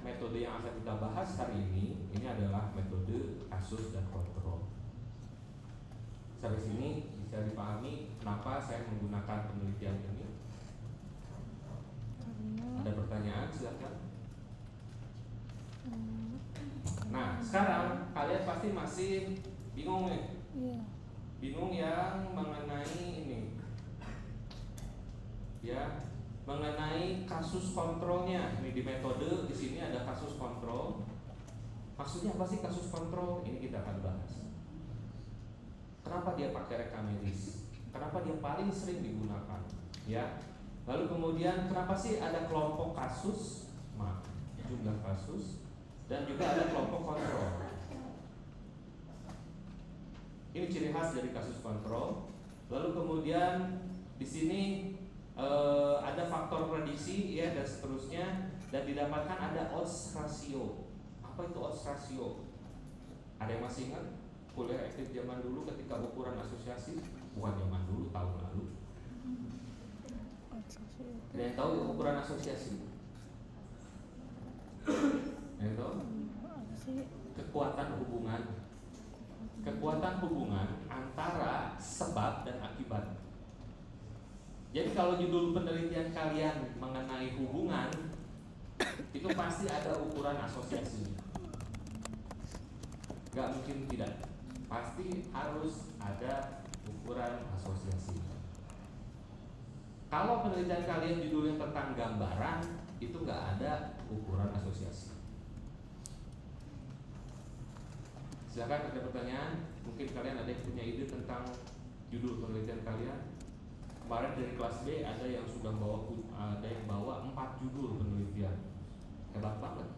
metode yang akan kita bahas hari ini adalah metode kasus dan kontrol. Sampai sini bisa dipahami kenapa saya menggunakan penelitian ini? Ada pertanyaan? Silakan. Nah, sekarang kalian pasti masih bingung nih. Bingung yang mengenai ini. Ya, mengenai kasus kontrolnya. Ini di metode di sini ada kasus kontrol. Maksudnya apa sih kasus kontrol? Ini kita akan bahas. Kenapa dia pakai rekam medis? Kenapa dia paling sering digunakan? Ya. Lalu kemudian kenapa sih ada kelompok kasus? Jumlah kasus dan juga ada kelompok kontrol. Ini ciri khas dari kasus kontrol. Lalu kemudian di sini ada faktor prediksi ya dan seterusnya, dan didapatkan ada odds ratio. Apa itu odds ratio? Ada yang masih ingat kuliah aktif zaman dulu ketika ukuran asosiasi? Bukan zaman dulu, tahun lalu. Ada yang tahu ukuran asosiasi? Ada yang tahu? Kekuatan hubungan antara sebab dan akibat. Jadi kalau judul penelitian kalian mengenai hubungan, itu pasti ada ukuran asosiasi. Gak mungkin tidak. Pasti harus ada ukuran asosiasi. Kalau penelitian kalian judulnya tentang gambaran, itu gak ada ukuran asosiasi. Silakan, ada pertanyaan. Mungkin kalian ada yang punya ide tentang judul penelitian kalian. Kemarin dari kelas B ada yang sudah bawa 4 judul penelitian. Hebat banget.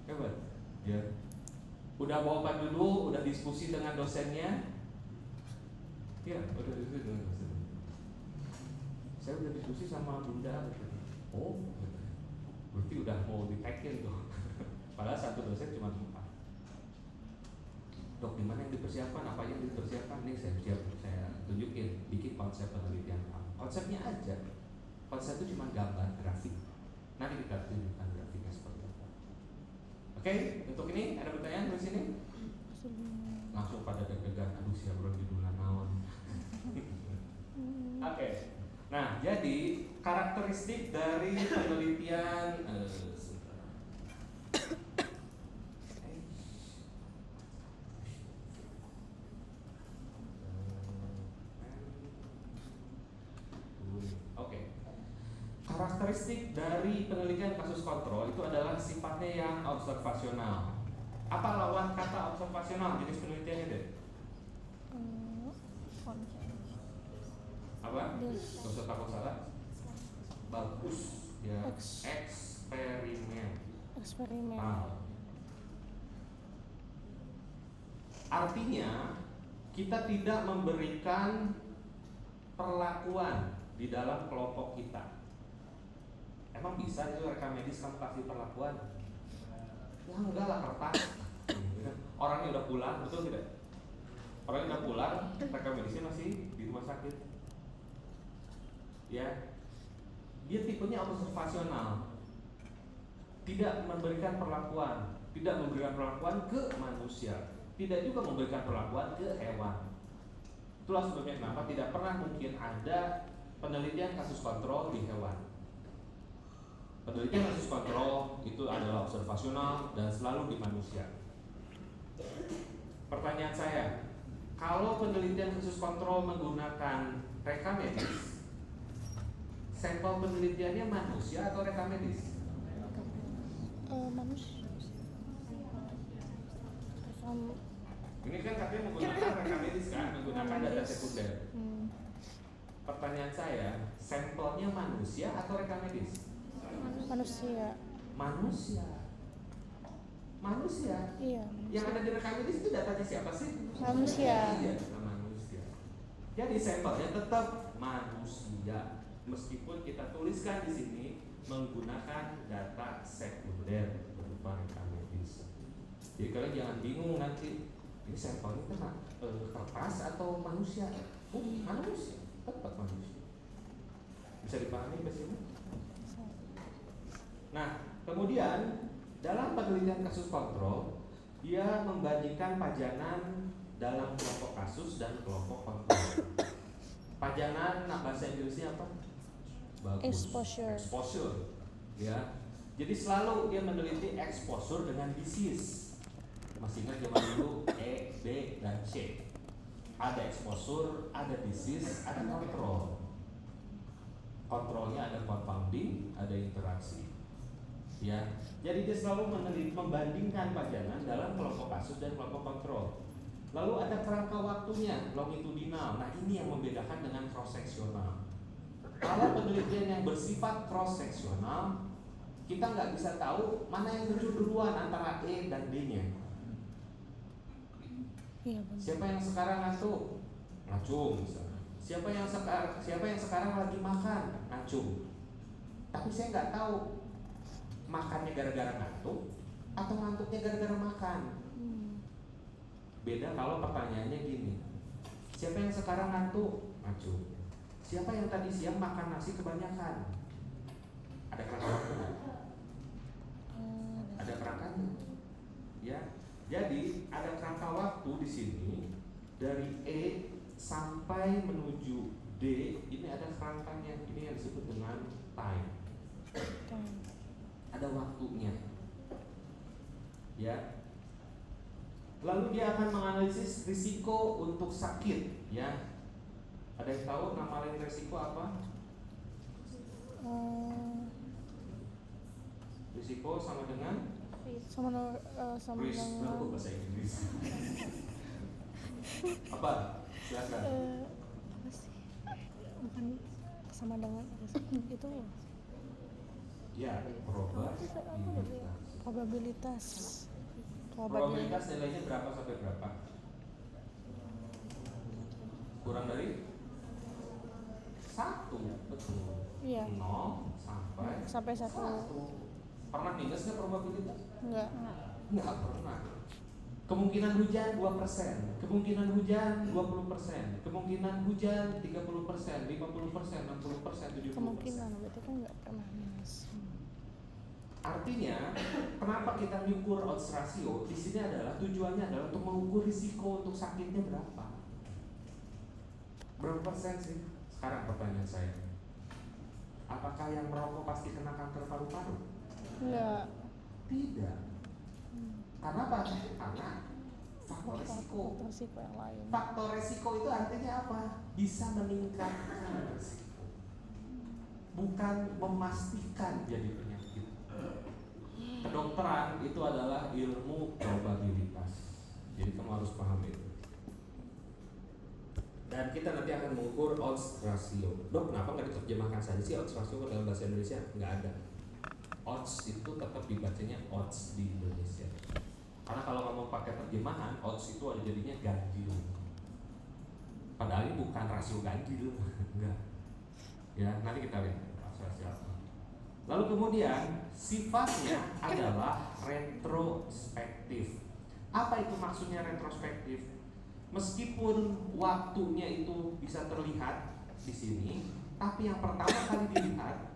Hebat. Ya. Udah bawa 4 judul, udah diskusi dengan dosennya. Iya, udah diskusi dengan dosen. Saya udah diskusi sama Bunda. Oh, berarti udah mau ditekin tuh. Padahal satu dosen cuma 4. Dok, di mana yang dipersiapkan? Apa yang dipersiapkan? Nih saya tunjukin, bikin konsep penelitian kamu. Konsepnya aja. Konsep itu cuma gambar grafik. Nanti kita tunjukkan grafiknya seperti apa. Oke, untuk ini ada pertanyaan di sini? Langsung pada deg-degan, aduh siapa belum judulnya naon. Oke. Nah, jadi karakteristik dari penelitian karakteristik dari penelitian kasus kontrol itu adalah sifatnya yang observasional. Apa lawan kata observasional jenis penelitiannya deh? Apa? Gak usah takut salah. Bagus ya. Eksperimen. Artinya kita tidak memberikan perlakuan di dalam kelompok kita. Emang bisa itu rekam medis kamu kasih perlakuan? Ya enggak lah, kertas. Orangnya udah pulang, betul tidak? Orangnya udah pulang, rekam medisnya masih di rumah sakit. Ya, dia tipenya observasional, tidak memberikan perlakuan, ke manusia, tidak juga memberikan perlakuan ke hewan. Itulah sebabnya kenapa tidak pernah mungkin ada penelitian kasus kontrol di hewan. Penelitian kasus kontrol itu adalah observasional dan selalu di manusia. Pertanyaan saya, kalau penelitian kasus kontrol menggunakan rekam medis, sampel penelitiannya manusia atau rekam medis? Manusia. Ini kan katanya menggunakan rekam medis kan, menggunakan data sekunder. Pertanyaan saya, sampelnya manusia atau rekam medis? Manusia. Iya. Yang ada di rekam medis itu datanya siapa sih? Manusia. Iya, manusia. Jadi sampelnya tetap manusia, meskipun kita tuliskan di sini menggunakan data sekunder berupa rekam medis. Jadi kalian jangan bingung nanti ini sampelnya kena kertas atau manusia? Manusia, tetap manusia. Bisa dipahami ke sini? Nah, kemudian dalam penelitian kasus kontrol, dia membandingkan pajanan dalam kelompok kasus dan kelompok kontrol. Pajanan, nah bahasa Inggrisnya apa? Bagus. Exposure. Ya. Jadi selalu dia meneliti exposure dengan disease. Masih ingat zaman dulu E, B, dan C. Ada exposure, ada disease, ada kontrol. Kontrolnya ada confounding, ada interaksi. Ya, jadi dia selalu membandingkan pajanan dalam kelompok kasus dan kelompok kontrol. Lalu ada kerangka waktunya, longitudinal. Nah, ini yang membedakan dengan cross seksional. Kalau penelitian yang bersifat cross seksional, kita nggak bisa tahu mana yang muncul duluan antara E dan D-nya. Siapa yang sekarang ngantuk? Ngacung misalnya. Siapa yang sekarang lagi makan? Ngacung. Tapi saya nggak tahu makannya gara-gara ngantuk atau ngantuknya gara-gara makan. Beda kalau pertanyaannya gini. Siapa yang sekarang ngantuk? Ngacung. Siapa yang tadi siang makan nasi kebanyakan? Ada kerangka waktu? Ada kerangkanya. Ya. Jadi ada kerangka waktu di sini dari E sampai menuju D, ini ada kerangkanya. Ini yang disebut dengan time. Ada waktunya. Ya. Lalu dia akan menganalisis risiko untuk sakit, ya. Ada yang tahu nama lain risiko apa? Risiko sama dengan risk. Bahasa Inggris. Apa? Silakan. Apa sih? Bukan sama dengan itu. Ya, probabilitas. Probabilitas nilainya berapa sampai berapa? Kurang dari 1, betul. Iya. 0 sampai 1. Pernah minus nggak probabilitas? Enggak pernah. Kemungkinan hujan 2%, kemungkinan hujan 20%, kemungkinan hujan 30%, 50%, 60%, 70%. Kemungkinan berarti kan enggak pernah minus. Artinya, kenapa kita mengukur odds ratio? Di sini adalah tujuannya adalah untuk mengukur risiko untuk sakitnya berapa. Berapa persen sih? Sekarang pertanyaan saya. Apakah yang merokok pasti kena kanker paru-paru? Enggak. Tidak. Karena apa? Karena faktor resiko. Yang lain. Faktor resiko itu artinya apa? Bisa meningkatkan resiko. Bukan memastikan jadi penyakit. Kedokteran itu adalah ilmu probabilitas. Jadi kamu harus paham itu. Dan kita nanti akan mengukur odds ratio. Dok, kenapa nggak diterjemahkan saja sih odds ratio dalam bahasa Indonesia? Nggak ada. Odds itu tetap dibacanya odds di Indonesia. Karena kalau kamu pakai terjemahan, odds itu ada jadinya ganjil. Padahal ini bukan rasio ganjil, enggak. Ya, nanti kita lihat rasio apa. Lalu kemudian sifatnya adalah retrospektif. Apa itu maksudnya retrospektif? Meskipun waktunya itu bisa terlihat di sini, tapi yang pertama kali dilihat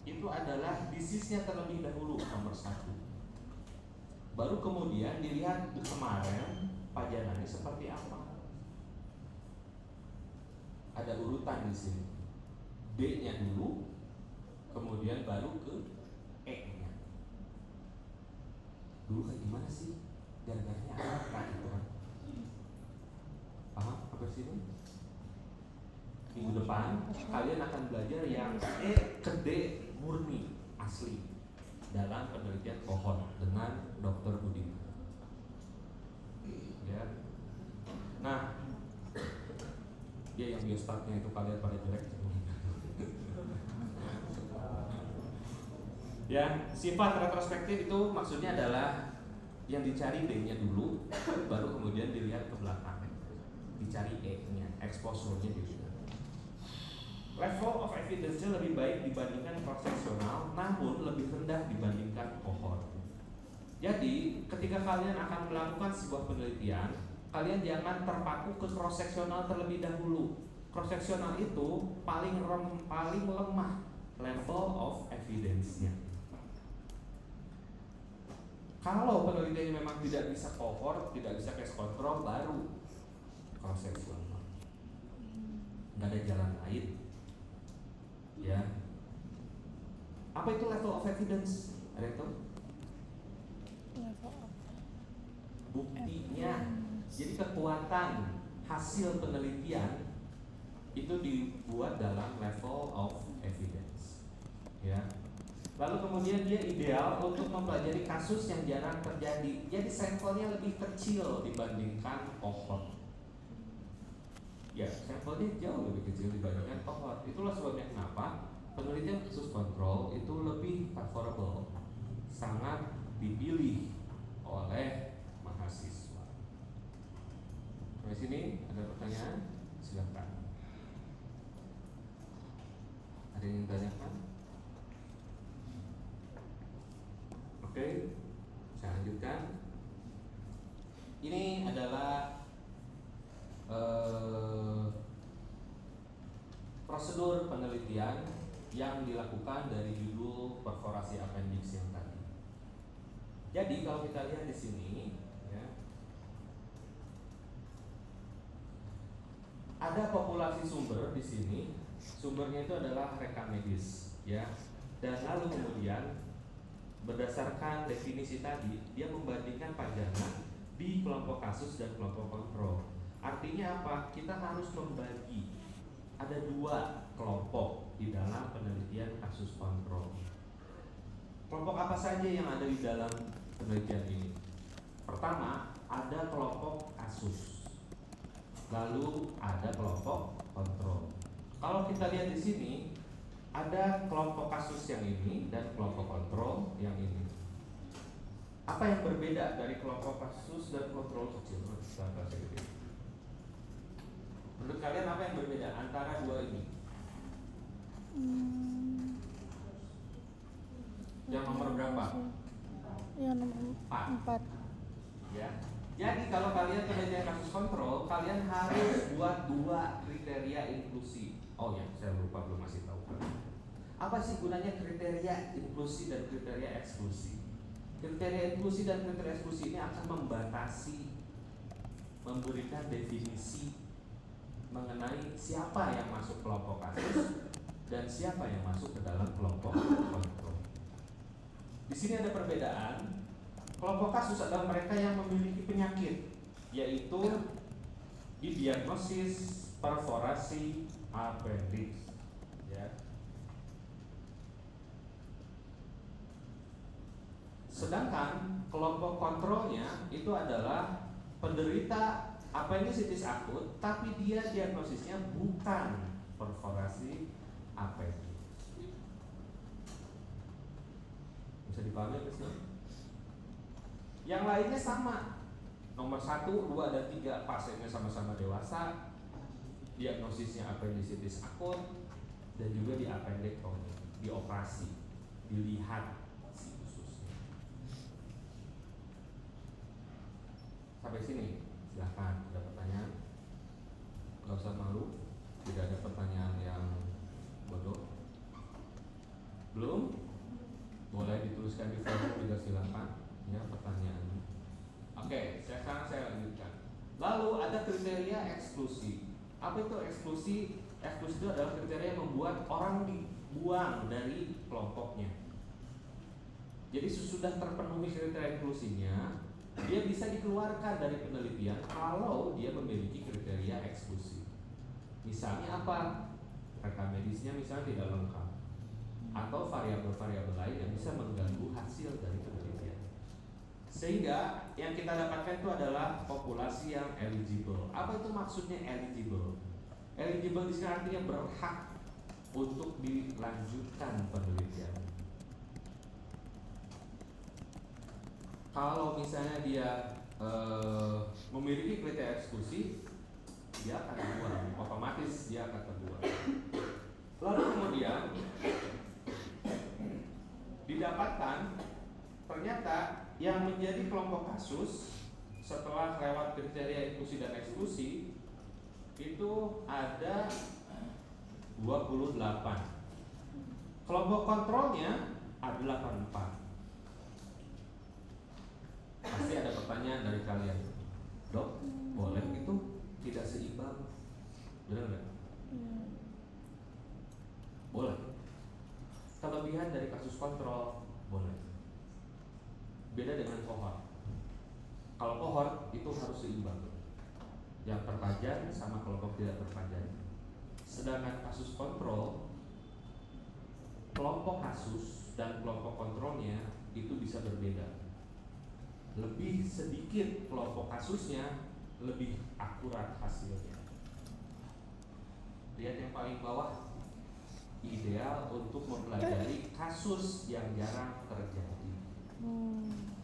itu adalah disease-nya terlebih dahulu nomor 1. Baru kemudian dilihat kemarin pajanannya seperti apa. Ada urutan di sini. B-nya dulu, kemudian baru ke E-nya. Dulu kayak gimana sih? Gara-garanya apa gitu kan? Paham sampai sini? Minggu depan kalian akan belajar yang E ke D murni asli dalam penelitian pohon dengan Dr. Budi. Ya. Nah, dia yang biostatnya itu kalian pada jelek. Ya, sifat retrospektif itu maksudnya adalah yang dicari D-nya dulu, baru kemudian dilihat ke belakang. Dicari E-nya, exposure-nya dilihat. Level of evidence-nya lebih baik dibandingkan cross-sectional, namun lebih rendah dibandingkan cohort. Jadi, ketika kalian akan melakukan sebuah penelitian, kalian jangan terpaku ke cross-sectional terlebih dahulu. Cross-sectional itu paling lemah level of evidence-nya. Kalau penelitiannya memang tidak bisa cohort, tidak bisa case control, baru proses ulang. Nggak ada jalan lain. Ya. Apa itu level of evidence? Ada yang tahu? Level up. Buktinya. Jadi kekuatan hasil penelitian itu dibuat dalam level of evidence. Ya. Lalu kemudian dia ideal untuk mempelajari kasus yang jarang terjadi. Jadi sampelnya lebih kecil dibandingkan cohort. Ya, sampelnya jauh lebih kecil dibandingkan cohort. Itulah sebabnya kenapa penelitian kasus kontrol itu lebih favorable, sangat dipilih oleh mahasiswa. Sampai sini ada pertanyaan? Silakan. Ada yang ditanyakan? Oke, saya lanjutkan. Ini adalah prosedur penelitian yang dilakukan dari judul perforasi appendix yang tadi. Jadi kalau kita lihat di sini, ya, ada populasi sumber di sini. Sumbernya itu adalah rekam medis, ya. Dan lalu kemudian berdasarkan definisi tadi, dia membandingkan pajangan di kelompok kasus dan kelompok kontrol. Artinya apa? Kita harus membagi. Ada dua kelompok di dalam penelitian kasus kontrol. Kelompok apa saja yang ada di dalam penelitian ini? Pertama, ada kelompok kasus. Lalu ada kelompok kontrol. Kalau kita lihat di sini, ada kelompok kasus yang ini dan kelompok kontrol yang ini. Apa yang berbeda dari kelompok kasus dan kontrol kecil? Menurut kalian apa yang berbeda antara dua ini? Yang nomor berapa? Yang nomor 4. Ya. Jadi kalau kalian penelitian kasus kontrol, kalian harus buat dua kriteria inklusi. Oh ya, saya lupa belum masih tahu. Apa sih gunanya kriteria inklusi dan kriteria eksklusi? Kriteria inklusi dan kriteria eksklusi ini akan membatasi, memberikan definisi mengenai siapa yang masuk kelompok kasus dan siapa yang masuk ke dalam kelompok kontrol. Di sini ada perbedaan. Kelompok kasus adalah mereka yang memiliki penyakit, yaitu didiagnosis perforasi appendix. Ya. Sedangkan kelompok kontrolnya itu adalah penderita appendicitis akut, tapi dia diagnosisnya bukan perforasi appendix. Bisa dipahami nggak sih? Yang lainnya sama. Nomor 1, 2, dan 3 pasiennya sama-sama dewasa, diagnosisnya appendicitis akut, dan juga di appendektomi, dioperasi, dilihat si ususnya. Sampai sini, silahkan. Ada pertanyaan? Gak usah malu, tidak ada pertanyaan yang bodoh. Belum? Boleh dituliskan di forum juga silahkan. Ya, pertanyaannya. Oke, sekarang saya lanjutkan. Lalu ada kriteria eksklusi. Apa itu eksklusi? Eksklusi itu adalah kriteria yang membuat orang dibuang dari kelompoknya. Jadi sesudah terpenuhi kriteria eksklusinya, dia bisa dikeluarkan dari penelitian kalau dia memiliki kriteria eksklusi. Misalnya apa? Rekam medisnya misalnya tidak lengkap, atau variabel-variabel lain yang bisa mengganggu hasil dari penelitian. Sehingga yang kita dapatkan itu adalah populasi yang eligible. Apa itu maksudnya eligible? Eligible di sini artinya berhak untuk dilanjutkan penelitian. Kalau misalnya dia memiliki kriteria eksklusi, dia akan terbuang, otomatis dia akan terbuang. Lalu kemudian didapatkan ternyata yang menjadi kelompok kasus setelah lewat kriteria inklusi dan eksklusi itu ada 28. Kelompok kontrolnya ada 84. Pasti ada pertanyaan dari kalian, dok, boleh itu tidak seimbang, benar nggak? Boleh. Kelebihan dari kasus kontrol boleh. Beda dengan kohort. Kalau kohort itu harus seimbang, yang terpajan sama kelompok tidak terpajan. Sedangkan kasus kontrol, kelompok kasus dan kelompok kontrolnya itu bisa berbeda. Lebih sedikit kelompok kasusnya, lebih akurat hasilnya. Lihat yang paling bawah, ideal untuk mempelajari kasus yang jarang terjadi.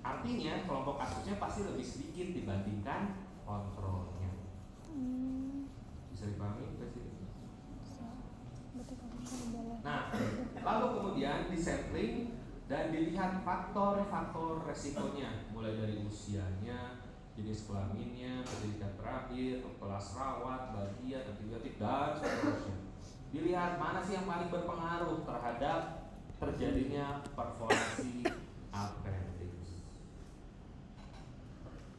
Artinya kelompok kasusnya pasti lebih sedikit dibandingkan kontrolnya. Bisa dipahami Presiden? Nah, lalu kemudian disampling dan dilihat faktor-faktor resikonya, mulai dari usianya, jenis kelaminnya, pendidikan terakhir, kelas rawat, bagian, antibiotik, dan seterusnya. Dilihat mana sih yang paling berpengaruh terhadap terjadinya perforasi appendix.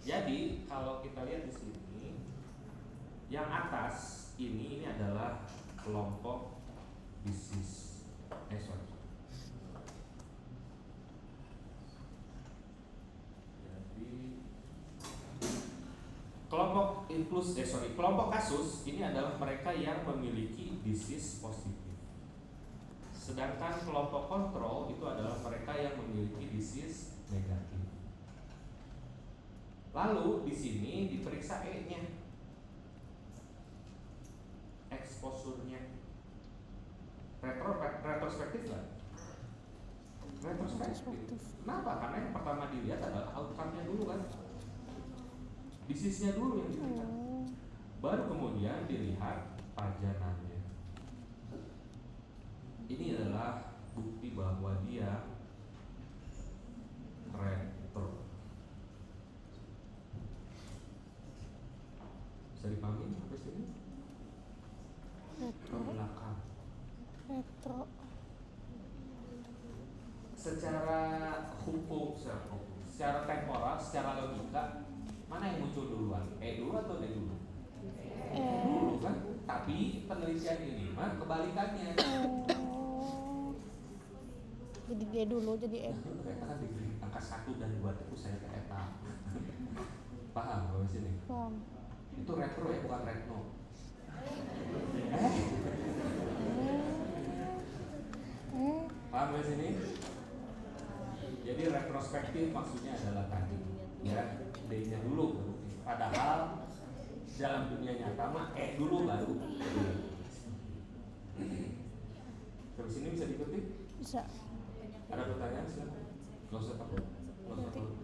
Jadi kalau kita lihat di sini, yang atas ini adalah kelompok disease. Kelompok kasus ini adalah mereka yang memiliki disease positif. Sedangkan kelompok kontrol itu adalah mereka yang memiliki disease negatif. Lalu di sini diperiksa E-nya, exposure-nya. Retrospektif lah. Retrospektif. Kenapa? Karena yang pertama dilihat adalah outcome-nya dulu kan. Disease-nya dulu yang dilihat. Baru kemudian dilihat pajanannya. Ini adalah bukti bahwa dia retro. Bisa dipahami sampai sini? Retro. Belakang. Retro. Secara hukum, secara temporal, secara logika, mana yang muncul duluan? E dulu atau D dulu? Dulu kan? Tapi penelitian ini mah kebalikannya. Jadi D dulu, jadi E. Kita kan diberi angka 1 dan 2 itu saya ke eta. Paham kalau di sini? Paham. Itu retro ya, bukan retno. Paham di sini? Jadi retrospektif maksudnya adalah tadi, ya, D-nya dulu. Padahal dalam dunia nyata mah dulu baru. Terus ini bisa dikutip? Bisa. Ada pertanyaan silakan. Nggak usah takut. Nggak usah takut.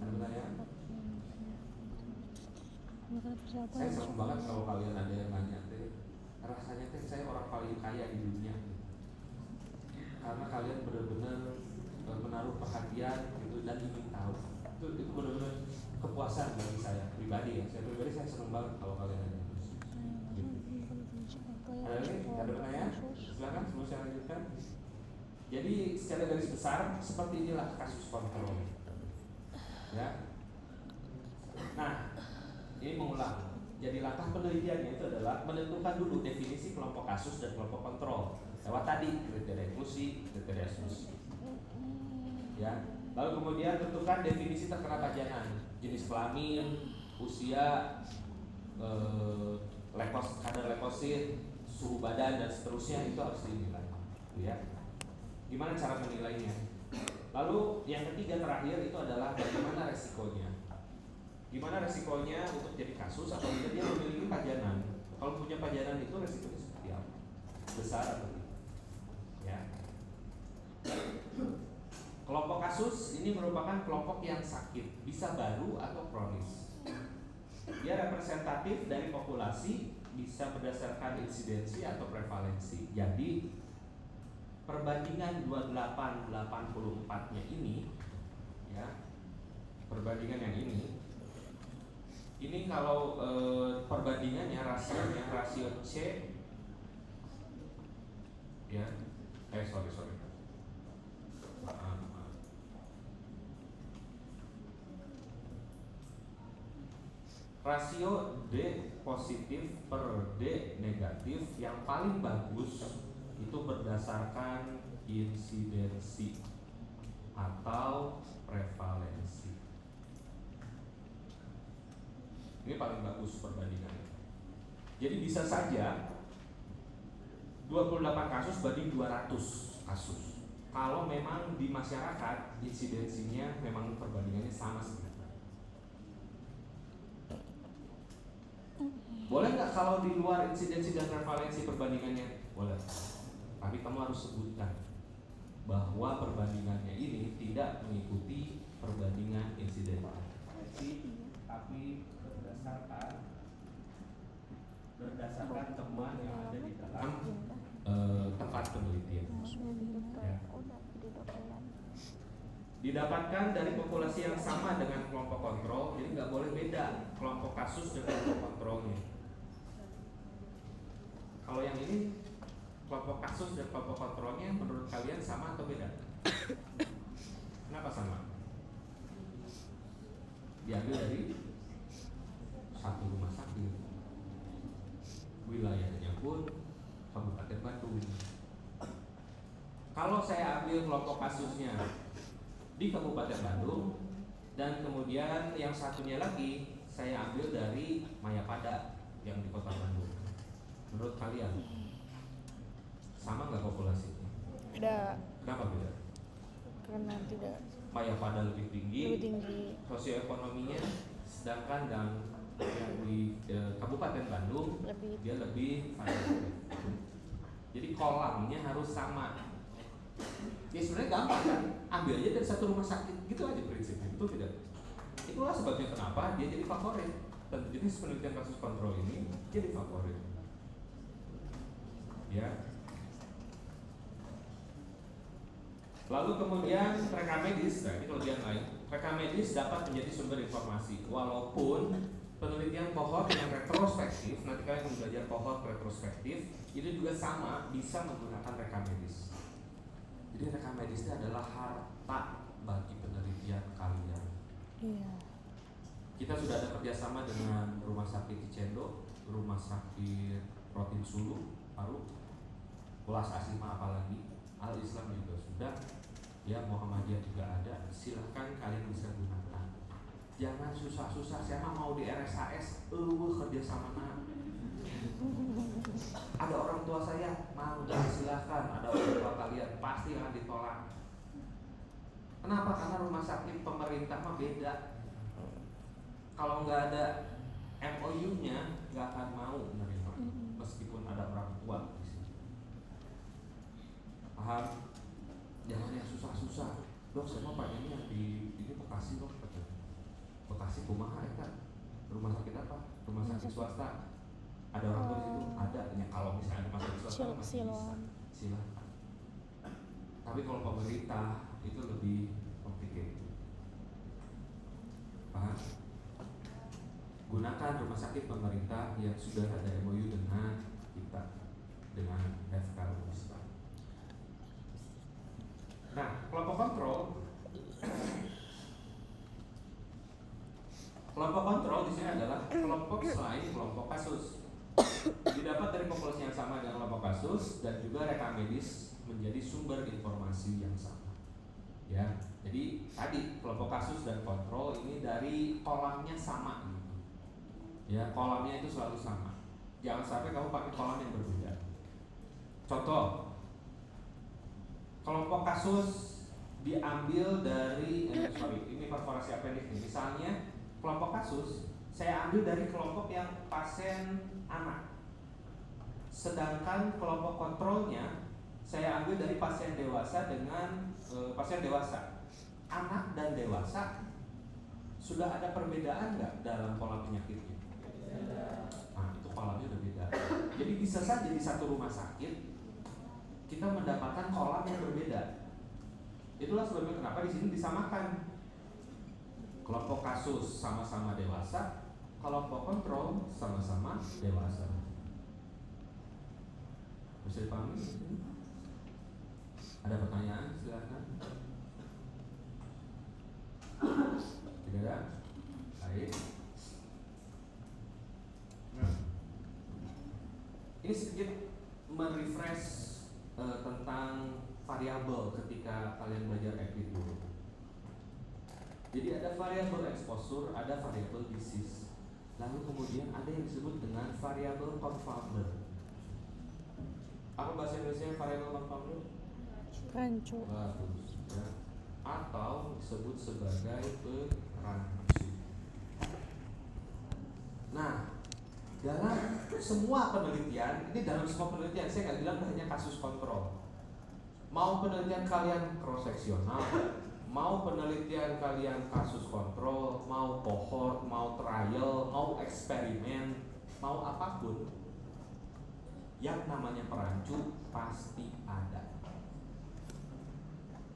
Ada pertanyaan? Saya senang banget kalau kalian ada yang nanya teh. Rasanya teh saya orang paling kaya di dunia. Karena kalian benar-benar menaruh perhatian gitu dan ingin tahu. Itu benar-benar kepuasan bagi saya pribadi ya. Saya pribadi saya senang banget kalau kalian ada. Ada lagi? Ada pertanyaan? Silakan sebelum saya lanjutkan. Jadi secara garis besar seperti inilah kasus kontrol. Ya. Nah, ini mengulang. Jadi langkah penelitiannya itu adalah menentukan dulu definisi kelompok kasus dan kelompok kontrol. Lewat tadi kriteria inklusi, kriteria eksklusi. Ya. Lalu kemudian tentukan definisi terkena pajanan, jenis kelamin, usia, kadar leukosit, suhu badan dan seterusnya itu harus dinilai. Ya. Gimana cara menilainya? Lalu yang ketiga terakhir itu adalah bagaimana resikonya. Gimana resikonya untuk jadi kasus apabila dia memiliki pajanan? Kalau punya pajanan itu resikonya seperti apa? Besar atau tidak? Ya. Kelompok kasus ini merupakan kelompok yang sakit, bisa baru atau kronis. Dia representatif dari populasi, bisa berdasarkan insidensi atau prevalensi. Jadi perbandingan 2884-nya ini, ya, perbandingan yang ini kalau perbandingannya rasio C, ya, sorry. rasio D positif per D negatif yang paling bagus itu berdasarkan insidensi atau prevalensi. Ini paling bagus perbandingannya. Jadi bisa saja 28 kasus banding 200 kasus. Kalau memang di masyarakat insidensinya memang perbandingannya sama sebenarnya. Boleh nggak kalau di luar insidensi dan prevalensi perbandingannya? Boleh. Tapi kamu harus sebutkan bahwa perbandingannya ini tidak mengikuti perbandingan insiden prevalensi, tapi berdasarkan temuan yang ada di dalam tempat penelitian. Ya. Didapatkan dari populasi yang sama dengan kelompok kontrol, jadi nggak boleh beda kelompok kasus dengan kelompok kontrolnya. Kalau yang ini kelompok kasus dan kelompok kontrolnya menurut kalian sama atau beda? Kenapa sama? Diambil dari satu rumah sakit, wilayahnya pun Kabupaten Bandung. Kalau saya ambil kelompok kasusnya di Kabupaten Bandung dan kemudian yang satunya lagi saya ambil dari Mayapada yang di Kota Bandung, menurut kalian sama nggak populasinya? Beda. Kenapa beda? Karena tidak Mayapada lebih tinggi sosioekonominya, sedangkan yang di Kabupaten Bandung dia lebih variatif. Jadi kolamnya harus sama. Ya sebenarnya gampang kan, ambil aja dari satu rumah sakit, gitu aja prinsipnya, betul tidak? Itulah sebabnya kenapa dia jadi favorit. Dan jenis penelitian kasus kontrol ini jadi favorit. Ya. Lalu kemudian rekam medis, nah ini kelebihan lain. Rekam medis dapat menjadi sumber informasi, walaupun penelitian kohort yang retrospektif, nanti kalian akan belajar kohort retrospektif, itu juga sama bisa menggunakan rekam medis. Jadi rekam medis ini adalah harta bagi penelitian kalian. Iya. Kita sudah ada kerjasama dengan Rumah Sakit Cicendo, Rumah Sakit Protin Sulu, Paru, Ulas Asima apalagi, Al Islam juga sudah, ya Muhammadiyah juga ada. Silahkan kalian bisa gunakan. Jangan susah-susah. Saya mau di RSAS, kerjasama. Ada orang tua saya mau, silahkan. Ada orang tua kalian pasti akan ditolak. Kenapa? Karena rumah sakit pemerintah mah beda. Kalau nggak ada MOU-nya nggak akan mau menerima, meskipun ada orang tua di sini. Paham? Jangan yang susah-susah. Dok, saya mau pengen yang di ini Bekasi dok. Bekasi kumaha eta? Rumah sakit apa? Rumah sakit swasta. Ada orang tua di situ? Ada. Ya, kalau misalnya rumah sakit swasta masih bisa. Silakan. Tapi kalau pemerintah itu lebih complicated. Paham? Gunakan rumah sakit pemerintah yang sudah ada MOU dengan kita, dengan FK Unista. Nah, kelompok kontrol di sini adalah kelompok selain kelompok kasus. Didapat dari populasi yang sama dengan kelompok kasus dan juga rekam medis menjadi sumber informasi yang sama. Ya, jadi tadi kelompok kasus dan kontrol ini dari kolamnya sama gitu. Ya, kolamnya itu selalu sama. Jangan sampai kamu pakai kolam yang berbeda. Contoh, kelompok kasus diambil dari ini perforasi appendix. Misalnya kelompok kasus saya ambil dari kelompok yang pasien anak, sedangkan kelompok kontrolnya saya ambil dari pasien dewasa dengan pasien dewasa. Anak dan dewasa sudah ada perbedaan nggak dalam pola penyakitnya? Nah, itu polanya udah beda. Jadi bisa saja di satu rumah sakit kita mendapatkan kolam yang berbeda. Itulah sebabnya kenapa di sini disamakan. Kelompok kasus sama-sama dewasa, kelompok kontrol sama-sama dewasa. Bisa dipahami? Ada pertanyaan? Silakan. Tidak ada? Baik. Ini sedikit merefresh tentang variabel ketika kalian belajar EPID dulu. Jadi ada variabel exposure, ada variabel disease. Lalu kemudian ada yang disebut dengan variabel confounder. Apa bahasa Indonesia variabel confounder? Rancu. Bagus ya. Atau disebut sebagai perancu. Nah, dalam semua penelitian, ini dalam semua penelitian, saya nggak bilang hanya kasus kontrol. Mau penelitian kalian cross-seksional, mau penelitian kalian kasus kontrol, mau cohort, mau trial, mau eksperimen, mau apapun, yang namanya perancu pasti ada.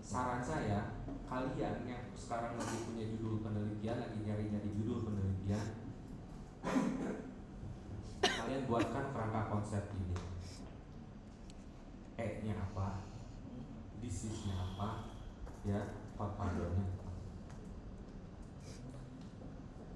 Saran saya, kalian yang sekarang lagi punya judul penelitian, lagi nyari-nyari judul penelitian, kalian buatkan kerangka konsep ini. E-nya apa? Disease-nya apa? Ya, confoundernya